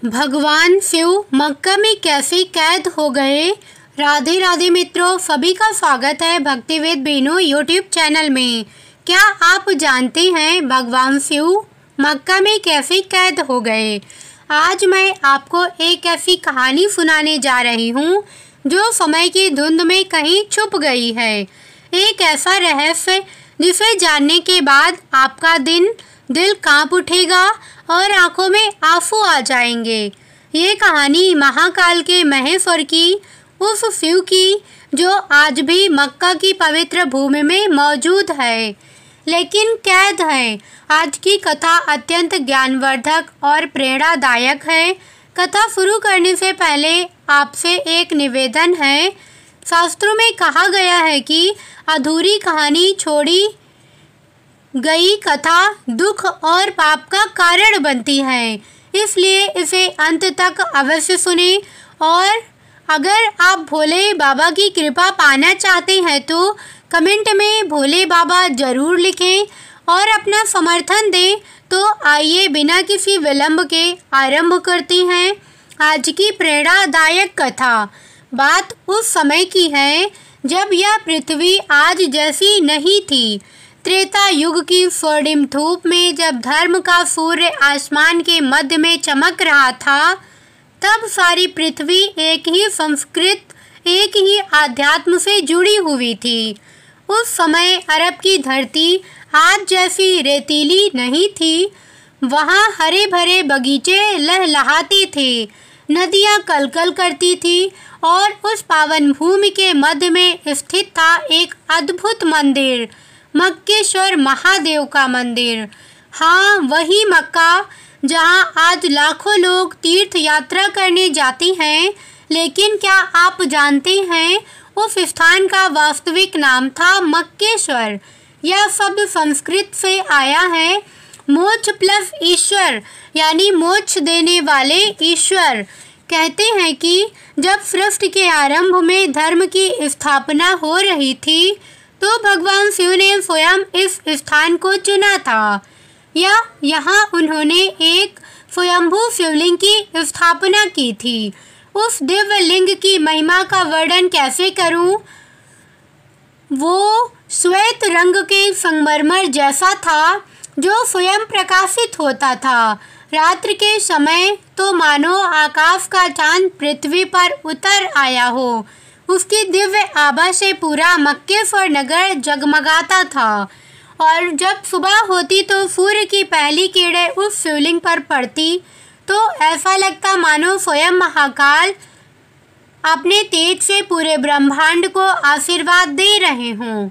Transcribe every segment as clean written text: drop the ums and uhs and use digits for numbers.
भगवान शिव मक्का में कैसे कैद हो गए। राधे राधे मित्रों, सभी का स्वागत है भक्तिवेद बेनो यूट्यूब चैनल में। क्या आप जानते हैं भगवान शिव मक्का में कैसे कैद हो गए। आज मैं आपको एक ऐसी कहानी सुनाने जा रही हूँ जो समय की धुंध में कहीं छुप गई है। एक ऐसा रहस्य जिसे जानने के बाद आपका दिल कांप उठेगा और आंखों में आंसू आ जाएंगे। ये कहानी महाकाल के महेश्वर की, उस शिव की जो आज भी मक्का की पवित्र भूमि में मौजूद है, लेकिन कैद है। आज की कथा अत्यंत ज्ञानवर्धक और प्रेरणादायक है। कथा शुरू करने से पहले आपसे एक निवेदन है। शास्त्रों में कहा गया है कि अधूरी कहानी छोड़ी गई कथा दुख और पाप का कारण बनती है, इसलिए इसे अंत तक अवश्य सुनें। और अगर आप भोले बाबा की कृपा पाना चाहते हैं तो कमेंट में भोले बाबा जरूर लिखें और अपना समर्थन दें। तो आइए बिना किसी विलंब के आरंभ करते हैं आज की प्रेरणादायक कथा। बात उस समय की है जब यह पृथ्वी आज जैसी नहीं थी। त्रेता युग की स्वर्णिम धूप में जब धर्म का सूर्य आसमान के मध्य में चमक रहा था, तब सारी पृथ्वी एक ही संस्कृत, एक ही आध्यात्म से जुड़ी हुई थी। उस समय अरब की धरती आज जैसी रेतीली नहीं थी। वहाँ हरे भरे बगीचे लहलहाते थे, नदियाँ कलकल करती थी और उस पावन भूमि के मध्य में स्थित था एक अद्भुत मंदिर, मक्केश्वर महादेव का मंदिर। हाँ, वही मक्का जहाँ आज लाखों लोग तीर्थ यात्रा करने जाते हैं। लेकिन क्या आप जानते हैं उस स्थान का वास्तविक नाम था मक्केश्वर। यह शब्द संस्कृत से आया है। मोक्ष प्लस ईश्वर यानी मोक्ष देने वाले ईश्वर। कहते हैं कि जब सृष्टि के आरंभ में धर्म की स्थापना हो रही थी तो भगवान शिव ने स्वयं इस स्थान को चुना था। यहाँ उन्होंने एक स्वयंभू शिवलिंग की स्थापना की थी। उस दिव्य लिंग की महिमा का वर्णन कैसे करूं? वो श्वेत रंग के संगमरमर जैसा था जो स्वयं प्रकाशित होता था। रात्रि के समय तो मानो आकाश का चांद पृथ्वी पर उतर आया हो। उसकी दिव्य आभा से पूरा मक्केश्वर नगर जगमगाता था और जब सुबह होती तो सूर्य की पहली किरणें उस शिवलिंग पर पड़ती तो ऐसा लगता मानो स्वयं महाकाल अपने तेज से पूरे ब्रह्मांड को आशीर्वाद दे रहे हों।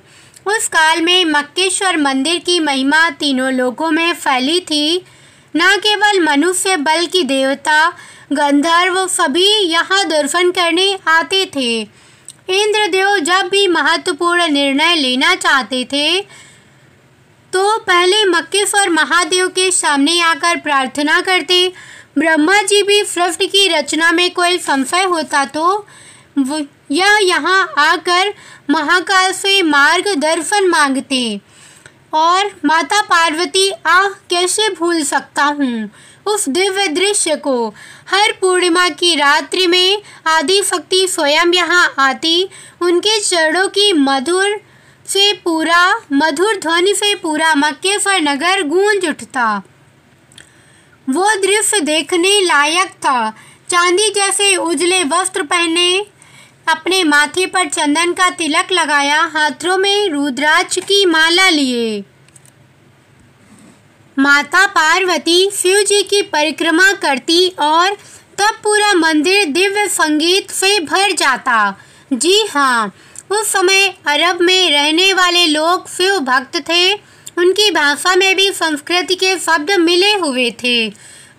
उस काल में मक्केश्वर मंदिर की महिमा तीनों लोकों में फैली थी। न केवल मनुष्य बल्कि देवता, गंधर्व सभी यहाँ दर्शन करने आते थे। इंद्रदेव जब भी महत्वपूर्ण निर्णय लेना चाहते थे तो पहले मक्केश्वर महादेव के सामने आकर प्रार्थना करते। ब्रह्मा जी भी सृष्टि की रचना में कोई संशय होता तो यह यहाँ आकर महाकाल से मार्गदर्शन मांगते। और माता पार्वती कैसे भूल सकता हूँ उस दिव्य दृश्य को। हर पूर्णिमा की रात्रि में आदि शक्ति स्वयं यहाँ आती। उनके चरणों की मधुर ध्वनि से पूरा मक्केश्वर नगर गूंज उठता। वो दृश्य देखने लायक था। चांदी जैसे उजले वस्त्र पहने, अपने माथे पर चंदन का तिलक लगाया, हाथों में रुद्राक्ष की माला लिए माता पार्वती शिव जी की परिक्रमा करती और तब पूरा मंदिर दिव्य संगीत से भर जाता। जी हाँ, उस समय अरब में रहने वाले लोग शिव भक्त थे। उनकी भाषा में भी संस्कृत के शब्द मिले हुए थे।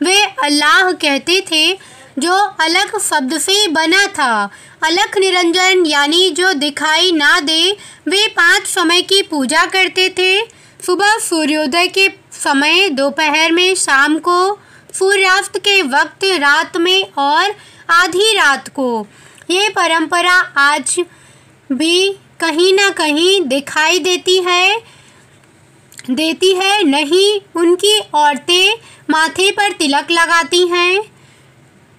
वे अल्लाह कहते थे जो अलग शब्द से बना था। अलख निरंजन यानी जो दिखाई ना दे। वे 5 समय की पूजा करते थे। सुबह सूर्योदय के समय, दोपहर में, शाम को, सूर्यास्त के वक्त, रात में और आधी रात को। ये परंपरा आज भी कहीं ना कहीं दिखाई देती है। नहीं, उनकी औरतें माथे पर तिलक लगाती हैं।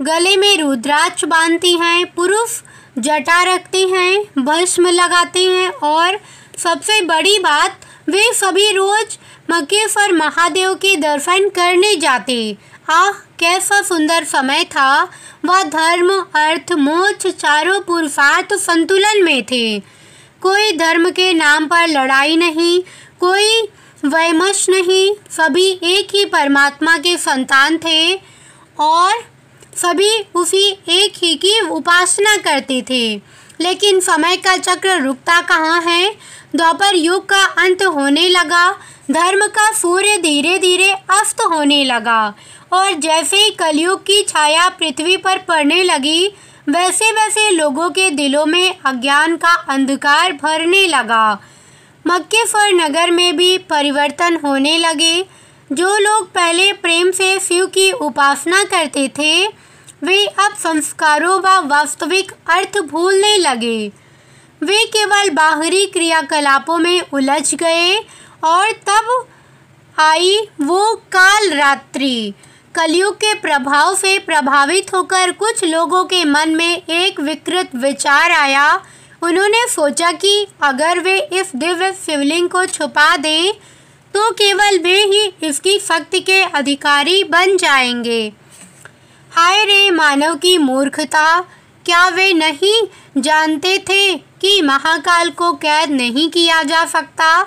गले में रुद्राक्ष बांधती हैं, पुरुष जटा रखते हैं, भस्म लगाते हैं और सबसे बड़ी बात, वे सभी रोज मक्केश्वर महादेव के दर्शन करने जाते। आह, कैसा सुंदर समय था। वह धर्म, अर्थ, मोक्ष चारों पुरुषार्थ संतुलन में थे। कोई धर्म के नाम पर लड़ाई नहीं, कोई वैमनस्य नहीं। सभी एक ही परमात्मा के संतान थे और सभी उसी एक ही की उपासना करते थे। लेकिन समय का चक्र रुकता कहाँ है। द्वापर युग का अंत होने लगा, धर्म का सूर्य धीरे धीरे अस्त होने लगा और जैसे ही कलयुग की छाया पृथ्वी पर पड़ने लगी, वैसे वैसे लोगों के दिलों में अज्ञान का अंधकार भरने लगा। मक्केश्वर नगर में भी परिवर्तन होने लगे। जो लोग पहले प्रेम से शिव की उपासना करते थे, वे अब संस्कारों व वास्तविक अर्थ भूलने लगे। वे केवल बाहरी क्रियाकलापों में उलझ गए और तब आई वो काल रात्रि। कलयुग के प्रभाव से प्रभावित होकर कुछ लोगों के मन में एक विकृत विचार आया। उन्होंने सोचा कि अगर वे इस दिव्य शिवलिंग को छुपा दें तो केवल वे ही इसकी शक्ति के अधिकारी बन जाएंगे। हाय रे मानव की मूर्खता! क्या वे नहीं जानते थे कि महाकाल को कैद नहीं किया जा सकता?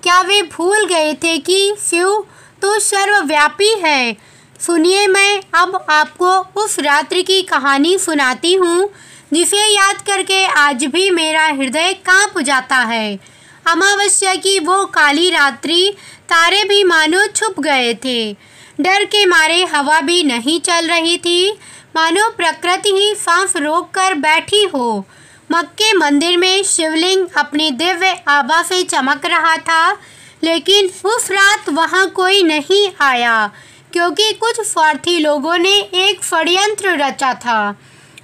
क्या वे भूल गए थे कि शिव तो सर्वव्यापी है? सुनिए, मैं अब आपको उस रात्रि की कहानी सुनाती हूँ जिसे याद करके आज भी मेरा हृदय कांप जाता है। अमावस्या की वो काली रात्रि, तारे भी मानो छुप गए थे। डर के मारे हवा भी नहीं चल रही थी, मानो प्रकृति ही सांस रोक कर बैठी हो। मक्के मंदिर में शिवलिंग अपनी दिव्य आभा से चमक रहा था, लेकिन उस रात वहां कोई नहीं आया क्योंकि कुछ स्वार्थी लोगों ने एक षड्यंत्र रचा था।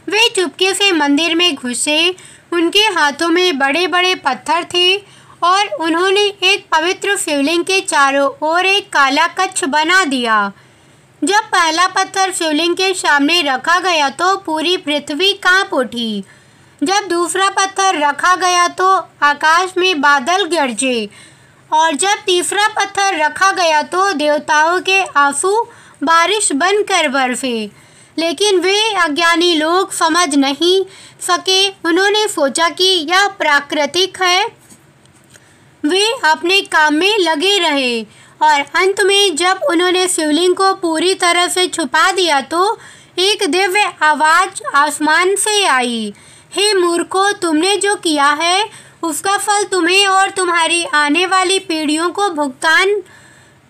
वे चुपके से मंदिर में घुसे। उनके हाथों में बड़े बड़े पत्थर थे और उन्होंने एक पवित्र शिवलिंग के चारों ओर एक काला कक्ष बना दिया। जब पहला पत्थर शिवलिंग के सामने रखा गया तो पूरी पृथ्वी कांप उठी। जब दूसरा पत्थर रखा गया तो आकाश में बादल गरजे और जब तीसरा पत्थर रखा गया तो देवताओं के आंसू बारिश बनकर बरसे। लेकिन वे अज्ञानी लोग समझ नहीं सके। उन्होंने सोचा कि यह प्राकृतिक है। वे अपने काम में लगे रहे और अंत में जब उन्होंने शिवलिंग को पूरी तरह से छुपा दिया तो एक दिव्य आवाज आसमान से आई। हे मूर्खों, तुमने जो किया है उसका फल तुम्हें और तुम्हारी आने वाली पीढ़ियों को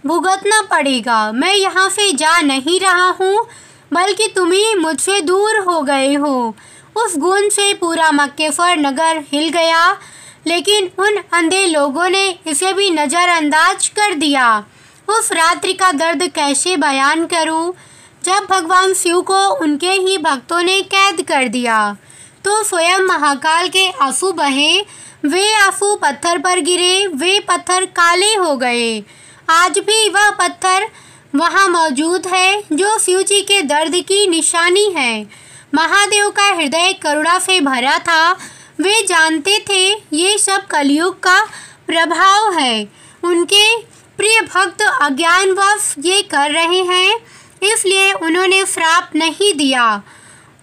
भुगतना पड़ेगा। मैं यहाँ से जा नहीं रहा हूँ, बल्कि तुम ही मुझसे दूर हो गए हो। उस गूंज से पूरा मक्केश्वर नगर हिल गया, लेकिन उन अंधे लोगों ने इसे भी नज़रअंदाज कर दिया। उस रात्रि का दर्द कैसे बयान करूं? जब भगवान शिव को उनके ही भक्तों ने कैद कर दिया तो स्वयं महाकाल के आंसू बहे। वे आंसू पत्थर पर गिरे, वे पत्थर काले हो गए। आज भी वह पत्थर वहाँ मौजूद है जो शिव जी के दर्द की निशानी है। महादेव का हृदय करुणा से भरा था। वे जानते थे ये सब कलयुग का प्रभाव है। उनके प्रिय भक्त अज्ञानवश ये कर रहे हैं, इसलिए उन्होंने श्राप नहीं दिया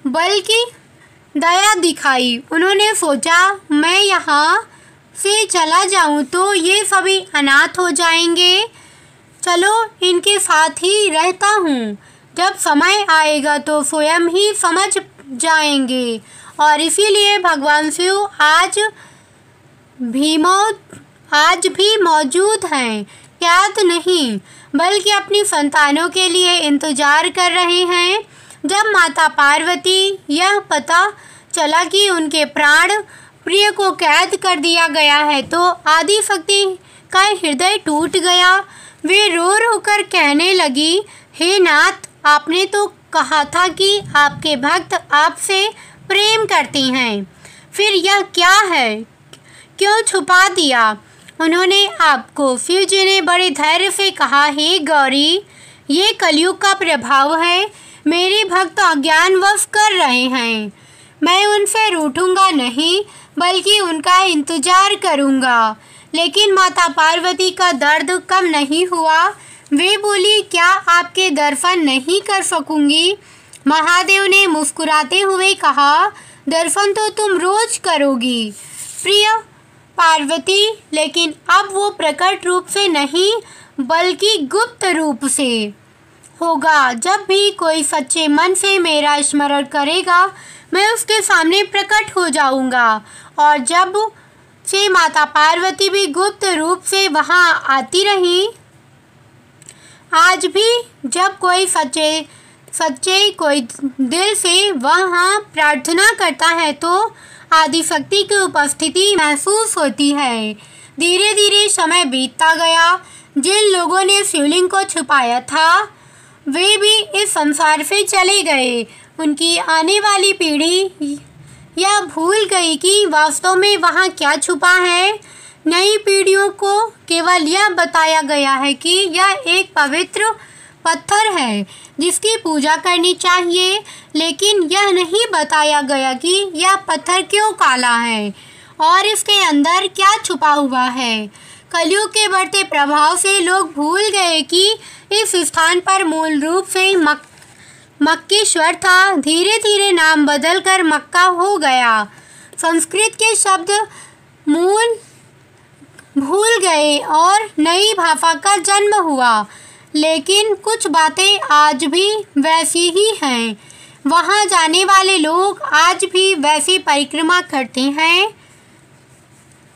बल्कि दया दिखाई। उन्होंने सोचा मैं यहाँ से चला जाऊँ तो ये सभी अनाथ हो जाएंगे, चलो इनके साथ ही रहता हूँ। जब समय आएगा तो स्वयं ही समझ जाएंगे। और इसीलिए भगवान शिव आज भी मौजूद हैं, कैद नहीं बल्कि अपनी संतानों के लिए इंतजार कर रहे हैं। जब माता पार्वती यह पता चला कि उनके प्राण प्रिय को कैद कर दिया गया है तो आदि शक्ति का हृदय टूट गया। वे रो रो कर कहने लगी, हे नाथ, आपने तो कहा था कि आपके भक्त आपसे प्रेम करती हैं, फिर यह क्या है, क्यों छुपा दिया? उन्होंने आपको। शिव जी ने बड़े धैर्य से कहा, हे गौरी, ये कलयुग का प्रभाव है। मेरे भक्त अज्ञानवश कर रहे हैं। मैं उनसे रूठूंगा नहीं, बल्कि उनका इंतजार करूंगा। लेकिन माता पार्वती का दर्द कम नहीं हुआ। वे बोली, क्या आपके दर्शन नहीं कर सकूंगी? महादेव ने मुस्कुराते हुए कहा, दर्शन तो तुम रोज करोगी प्रिय पार्वती, लेकिन अब वो प्रकट रूप से नहीं बल्कि गुप्त रूप से होगा। जब भी कोई सच्चे मन से मेरा स्मरण करेगा, मैं उसके सामने प्रकट हो जाऊंगा। और जब से माता पार्वती भी गुप्त रूप से वहां आती रही, आज भी जब कोई सच्चे कोई दिल से वहां प्रार्थना करता है तो आदिशक्ति की उपस्थिति महसूस होती है। धीरे धीरे समय बीतता गया। जिन लोगों ने शिवलिंग को छुपाया था, वे भी इस संसार से चले गए। उनकी आने वाली पीढ़ी यह भूल गई कि वास्तव में वहाँ क्या छुपा है। नई पीढ़ियों को केवल यह बताया गया है कि यह एक पवित्र पत्थर है जिसकी पूजा करनी चाहिए, लेकिन यह नहीं बताया गया कि यह पत्थर क्यों काला है और इसके अंदर क्या छुपा हुआ है। कलयुग के बढ़ते प्रभाव से लोग भूल गए कि इस स्थान पर मूल रूप से मक्केश्वर था। धीरे धीरे नाम बदलकर मक्का हो गया। संस्कृत के शब्द मूल भूल गए और नई भाषा का जन्म हुआ, लेकिन कुछ बातें आज भी वैसी ही हैं। वहां जाने वाले लोग आज भी वैसी परिक्रमा करते हैं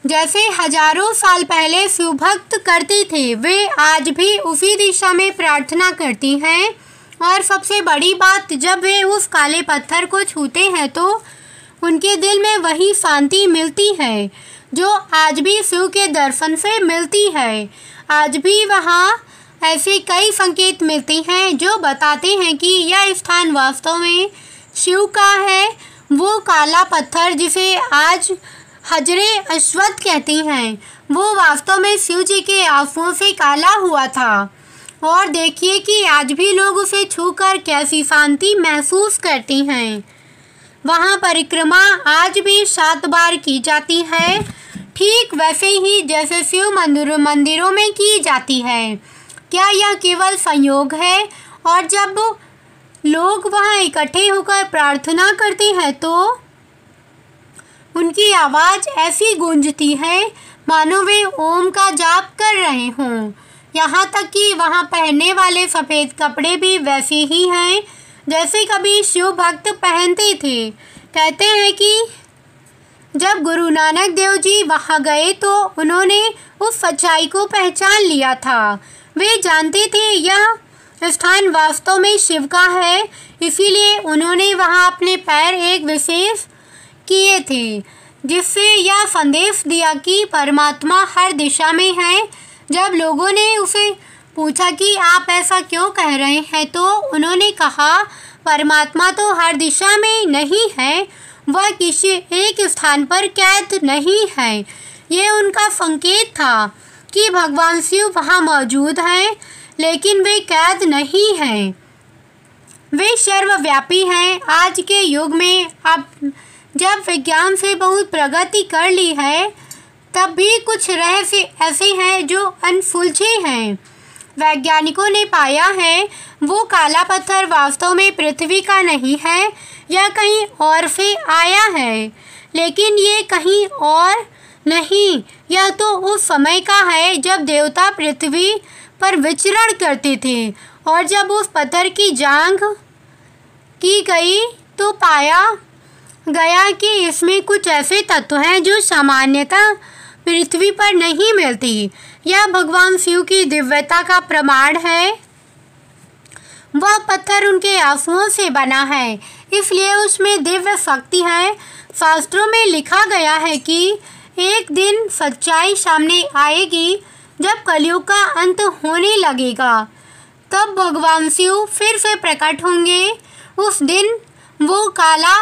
जैसे हजारों साल पहले शिवभक्त करते थे। वे आज भी उसी दिशा में प्रार्थना करती हैं। और सबसे बड़ी बात, जब वे उस काले पत्थर को छूते हैं तो उनके दिल में वही शांति मिलती है जो आज भी शिव के दर्शन से मिलती है। आज भी वहाँ ऐसे कई संकेत मिलते हैं जो बताते हैं कि यह स्थान वास्तव में शिव का है। वो काला पत्थर जिसे आज हजरे अश्वत्थ कहते हैं, वो वास्तव में शिव जी के आंसुओं से काला हुआ था। और देखिए कि आज भी लोग उसे छूकर कैसी शांति महसूस करते हैं। वहाँ परिक्रमा आज भी 7 बार की जाती है, ठीक वैसे ही जैसे शिव मंदिरों में की जाती है। क्या यह केवल संयोग है? और जब लोग वहाँ इकट्ठे होकर प्रार्थना करते हैं तो उनकी आवाज़ ऐसी गूंजती है मानो वे ओम का जाप कर रहे हों। यहाँ तक कि वहाँ पहनने वाले सफ़ेद कपड़े भी वैसे ही हैं जैसे कभी शिव भक्त पहनते थे। कहते हैं कि जब गुरु नानक देव जी वहाँ गए तो उन्होंने उस सच्चाई को पहचान लिया था। वे जानते थे यह स्थान वास्तव में शिव का है, इसीलिए उन्होंने वहाँ अपने पैर एक विशेष किए थे, जिससे यह संदेश दिया कि परमात्मा हर दिशा में है। जब लोगों ने उसे पूछा कि आप ऐसा क्यों कह रहे हैं, तो उन्होंने कहा, परमात्मा तो हर दिशा में नहीं है, वह किसी एक स्थान पर कैद नहीं है। ये उनका संकेत था कि भगवान शिव वहाँ मौजूद हैं, लेकिन वे कैद नहीं हैं, वे सर्वव्यापी हैं। आज के युग में अब जब विज्ञान से बहुत प्रगति कर ली है, तब भी कुछ रहस्य ऐसे हैं जो अनसुलझे हैं। वैज्ञानिकों ने पाया है वो काला पत्थर वास्तव में पृथ्वी का नहीं है, यह कहीं और से आया है। लेकिन ये कहीं और नहीं, यह तो उस समय का है जब देवता पृथ्वी पर विचरण करते थे। और जब उस पत्थर की जांच की गई तो पाया गया कि इसमें कुछ ऐसे तत्व हैं जो सामान्यतः पृथ्वी पर नहीं मिलती। यह भगवान शिव की दिव्यता का प्रमाण है। वह पत्थर उनके आंसुओं से बना है, इसलिए उसमें दिव्य शक्ति है। शास्त्रों में लिखा गया है कि एक दिन सच्चाई सामने आएगी, जब कलयुग का अंत होने लगेगा, तब भगवान शिव फिर से प्रकट होंगे। उस दिन वो काला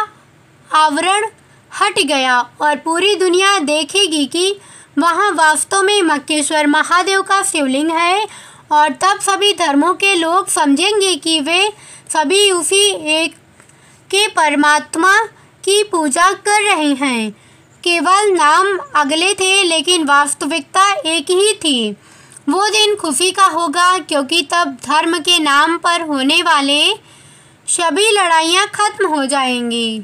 आवरण हट गया और पूरी दुनिया देखेगी कि वहाँ वास्तव में मक्केश्वर महादेव का शिवलिंग है और तब सभी धर्मों के लोग समझेंगे कि वे सभी उसी एक के परमात्मा की पूजा कर रहे हैं। केवल नाम अगले थे लेकिन वास्तविकता एक ही थी। वो दिन खुशी का होगा क्योंकि तब धर्म के नाम पर होने वाले सभी लड़ाइयाँ खत्म हो जाएंगी।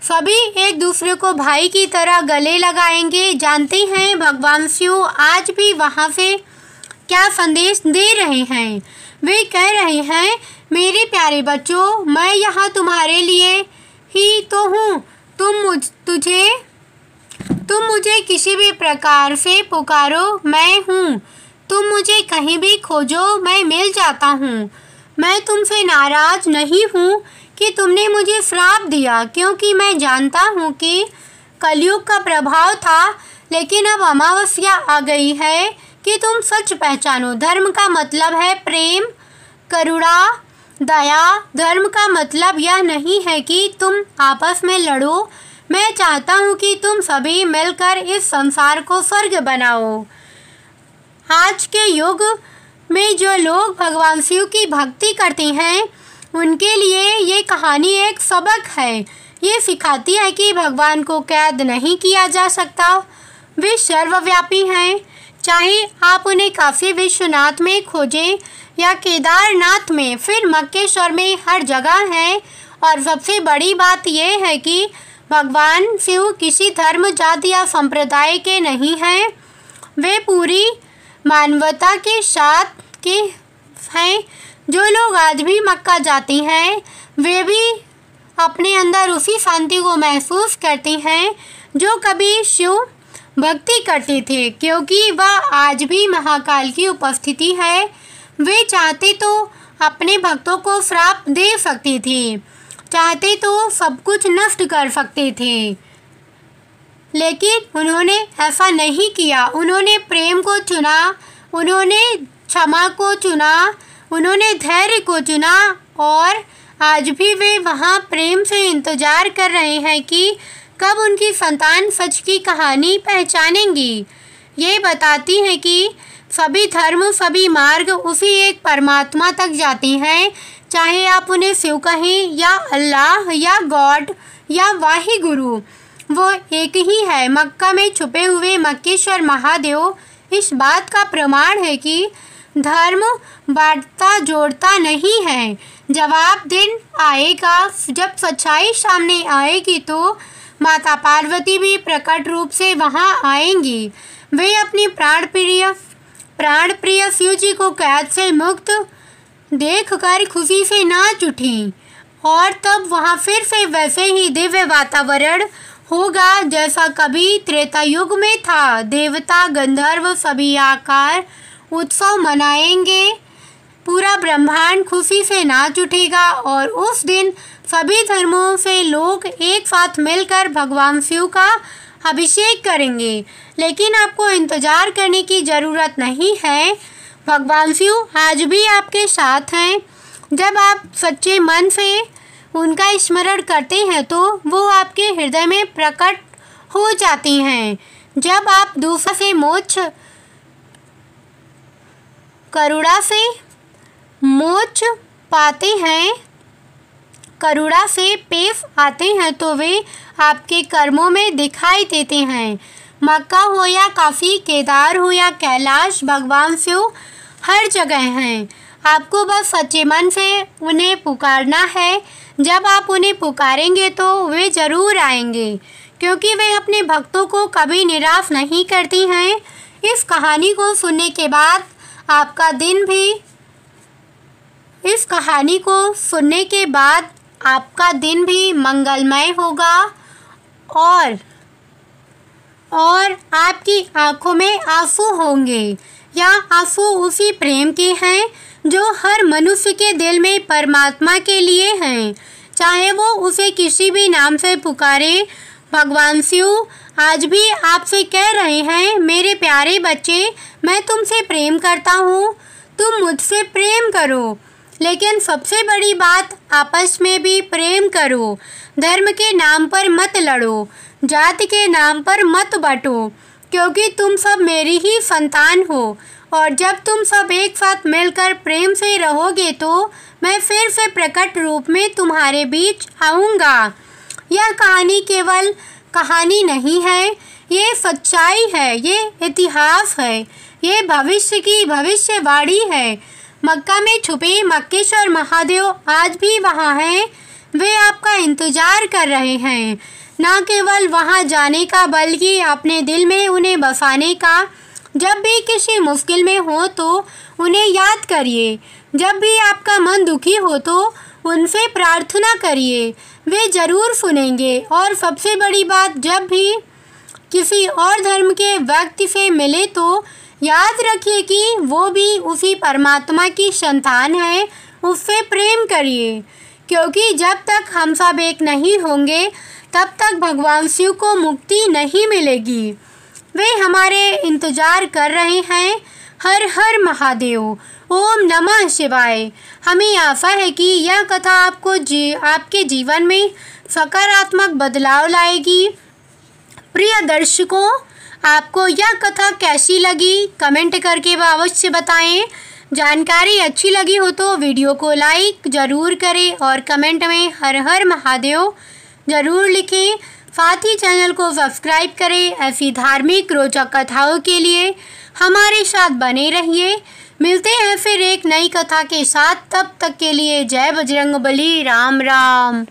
सभी एक दूसरे को भाई की तरह गले लगाएंगे। जानते हैं भगवान शिव आज भी वहाँ से क्या संदेश दे रहे हैं? वे कह रहे हैं, मेरे प्यारे बच्चों, मैं यहाँ तुम्हारे लिए ही तो हूँ। तुम मुझे किसी भी प्रकार से पुकारो, मैं हूँ। तुम मुझे कहीं भी खोजो, मैं मिल जाता हूँ। मैं तुमसे नाराज नहीं हूँ कि तुमने मुझे श्राप दिया, क्योंकि मैं जानता हूँ कि कलयुग का प्रभाव था, लेकिन अब अमावस्या आ गई है कि तुम सच पहचानो। धर्म का मतलब है प्रेम, करुणा, दया। धर्म का मतलब यह नहीं है कि तुम आपस में लड़ो। मैं चाहता हूँ कि तुम सभी मिलकर इस संसार को स्वर्ग बनाओ। आज के युग में जो लोग भगवान शिव की भक्ति करते हैं उनके लिए ये कहानी एक सबक है। ये सिखाती है कि भगवान को कैद नहीं किया जा सकता। वे सर्वव्यापी हैं। चाहे आप उन्हें काशी विश्वनाथ में खोजें या केदारनाथ में, फिर मक्केश्वर में, हर जगह हैं। और सबसे बड़ी बात यह है कि भगवान शिव किसी धर्म, जाति या संप्रदाय के नहीं हैं। वे पूरी मानवता के साथ के हैं। जो लोग आज भी मक्का जाते हैं वे भी अपने अंदर उसी शांति को महसूस करते हैं जो कभी शिव भक्ति करते थे, क्योंकि वह आज भी महाकाल की उपस्थिति है। वे चाहते तो अपने भक्तों को श्राप दे सकते थे, चाहते तो सब कुछ नष्ट कर सकते थे, लेकिन उन्होंने ऐसा नहीं किया। उन्होंने प्रेम को चुना, उन्होंने क्षमा को चुना, उन्होंने धैर्य को चुना। और आज भी वे वहाँ प्रेम से इंतजार कर रहे हैं कि कब उनकी संतान सच की कहानी पहचानेंगी। ये बताती है कि सभी धर्म, सभी मार्ग उसी एक परमात्मा तक जाते हैं। चाहे आप उन्हें शिव कहें या अल्लाह या गॉड या वाहिगुरु, वो एक ही है। मक्का में छुपे हुए मक्केश्वर महादेव इस बात का प्रमाण है कि धर्म बांटता जोड़ता नहीं है। जवाब दिन आएगा जब सच्चाई सामने आएगी तो माता पार्वती भी प्रकट रूप से वहां आएंगी। वे अपनी प्राण प्रिय शिव जी को कैद से मुक्त देखकर खुशी से नाच उठी। और तब वहां फिर से वैसे ही दिव्य वातावरण होगा जैसा कभी त्रेता युग में था। देवता, गंधर्व सभी आकर उत्सव मनाएंगे। पूरा ब्रह्मांड खुशी से नाच उठेगा और उस दिन सभी धर्मों से लोग एक साथ मिलकर भगवान शिव का अभिषेक करेंगे। लेकिन आपको इंतजार करने की ज़रूरत नहीं है। भगवान शिव आज भी आपके साथ हैं। जब आप सच्चे मन से उनका स्मरण करते हैं तो वो आपके हृदय में प्रकट हो जाती हैं। जब आप दूसरे से मोक्ष, करुणा से मोक्ष पाते हैं, करुणा से पेश आते हैं तो वे आपके कर्मों में दिखाई देते हैं। मक्का हो या काशी, केदार हो या कैलाश, भगवान शिव हर जगह हैं। आपको बस सच्चे मन से उन्हें पुकारना है। जब आप उन्हें पुकारेंगे तो वे ज़रूर आएंगे, क्योंकि वे अपने भक्तों को कभी निराश नहीं करती हैं। इस कहानी को सुनने के बाद आपका दिन भी मंगलमय होगा और आपकी आंखों में आंसू होंगे। यह आंसू उसी प्रेम के हैं जो हर मनुष्य के दिल में परमात्मा के लिए हैं, चाहे वो उसे किसी भी नाम से पुकारे। भगवान शिव आज भी आपसे कह रहे हैं, मेरे प्यारे बच्चे, मैं तुमसे प्रेम करता हूँ, तुम मुझसे प्रेम करो। लेकिन सबसे बड़ी बात, आपस में भी प्रेम करो। धर्म के नाम पर मत लड़ो, जाति के नाम पर मत बंटो। क्योंकि तुम सब मेरी ही संतान हो और जब तुम सब एक साथ मिलकर प्रेम से रहोगे तो मैं फिर से प्रकट रूप में तुम्हारे बीच आऊँगा। यह कहानी केवल कहानी नहीं है, ये सच्चाई है, ये इतिहास है, ये भविष्य की भविष्यवाणी है। मक्का में छुपे मक्केश्वर महादेव आज भी वहाँ हैं। वे आपका इंतजार कर रहे हैं, न केवल वहाँ जाने का बल्कि अपने दिल में उन्हें बसाने का। जब भी किसी मुश्किल में हो तो उन्हें याद करिए, जब भी आपका मन दुखी हो तो उनसे प्रार्थना करिए, वे ज़रूर सुनेंगे। और सबसे बड़ी बात, जब भी किसी और धर्म के व्यक्ति से मिले तो याद रखिए कि वो भी उसी परमात्मा की संतान है, उससे प्रेम करिए, क्योंकि जब तक हम सब एक नहीं होंगे तब तक भगवान शिव को मुक्ति नहीं मिलेगी। वे हमारे इंतज़ार कर रहे हैं। हर हर महादेव, ओम नमः शिवाय। हमें आशा है कि यह कथा आपके जीवन में सकारात्मक बदलाव लाएगी। प्रिय दर्शकों, आपको यह कथा कैसी लगी कमेंट करके अवश्य बताएं। जानकारी अच्छी लगी हो तो वीडियो को लाइक ज़रूर करें और कमेंट में हर हर महादेव ज़रूर लिखें। साथ ही चैनल को सब्सक्राइब करें। ऐसी धार्मिक रोचक कथाओं के लिए हमारे साथ बने रहिए। मिलते हैं फिर एक नई कथा के साथ, तब तक के लिए जय बजरंगबली। राम राम।